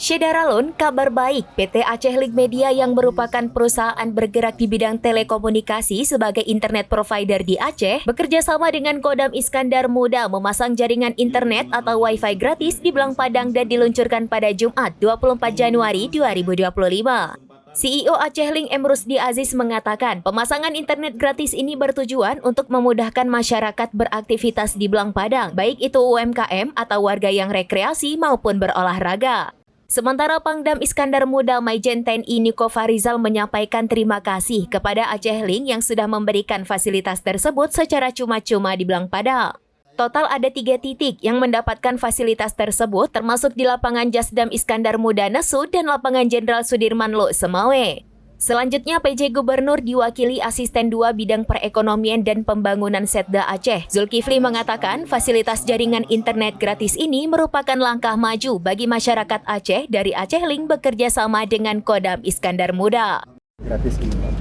Syedaralun, kabar baik, PT Aceh Link Media yang merupakan perusahaan bergerak di bidang telekomunikasi sebagai internet provider di Aceh, bekerja sama dengan Kodam Iskandar Muda memasang jaringan internet atau Wi-Fi gratis di Belang Padang dan diluncurkan pada Jumat 24 Januari 2025. CEO Aceh Link M. Rusdi Aziz mengatakan, pemasangan internet gratis ini bertujuan untuk memudahkan masyarakat beraktivitas di Belang Padang, baik itu UMKM atau warga yang rekreasi maupun berolahraga. Sementara Pangdam Iskandar Muda Maijen TNI Niko Farizal menyampaikan terima kasih kepada Aceh Link yang sudah memberikan fasilitas tersebut secara cuma-cuma di Belang Padang. Total ada 3 titik yang mendapatkan fasilitas tersebut termasuk di lapangan Jasdam Iskandar Muda Nesu dan lapangan Jenderal Sudirman Lo Semawe. Selanjutnya PJ Gubernur diwakili Asisten 2 Bidang Perekonomian dan Pembangunan Setda Aceh, Zulkifli mengatakan fasilitas jaringan internet gratis ini merupakan langkah maju bagi masyarakat Aceh dari Aceh Link bekerja sama dengan Kodam Iskandar Muda. Gratis ini.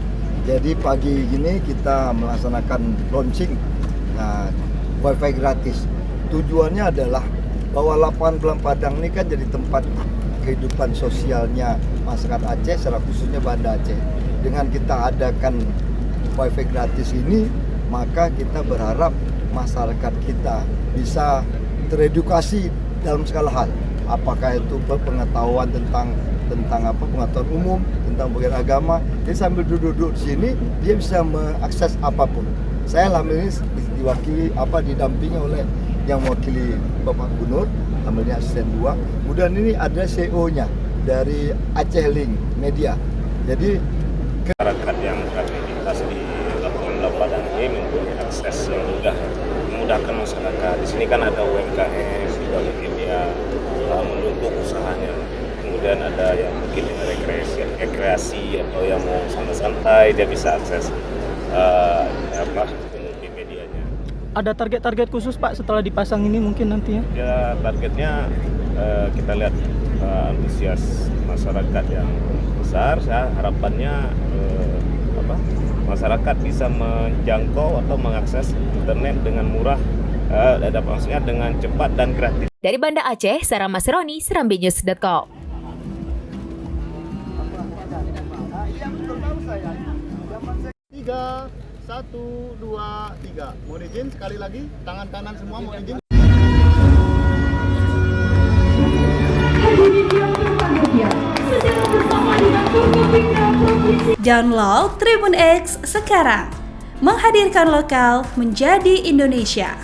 Jadi pagi ini kita melaksanakan launching Wi-Fi gratis. Tujuannya adalah bahwa lapangan Belang Padang ini kan jadi tempat kehidupan sosialnya masyarakat Aceh, secara khususnya Banda Aceh. Dengan kita adakan Wi-Fi gratis ini, maka kita berharap masyarakat kita bisa teredukasi dalam segala hal. Apakah itu pengetahuan tentang pengetahuan umum, tentang bagian agama. Jadi sambil duduk-duduk di sini, dia bisa mengakses apapun. Saya lama ini didampingi oleh yang mewakili Bapak Gubernur, namanya Asisten 2. Kemudian ini ada CEO-nya dari Aceh Link Media. Jadi masyarakat yang beraktivitas di lapangan Belang Padang ini mempunyai akses yang mudah, memudahkan masyarakat. Di sini kan ada UMKM, juga mungkin dia mendukung usahanya. Kemudian ada yang mungkin rekreasi atau yang mau santai-santai, dia bisa akses di medianya. Ada target-target khusus Pak setelah dipasang ini mungkin nantinya? Ya, targetnya kita lihat antusias masyarakat yang besar. Harapannya masyarakat bisa menjangkau atau mengakses internet dengan murah, maksudnya dengan cepat dan gratis. Dari Banda Aceh, Sarah Masroni, serambinews.com. 3, 1, 2, 3. Mohon izin sekali lagi, tangan kanan semua mohon izin. Download Tribun X sekarang, menghadirkan lokal menjadi Indonesia.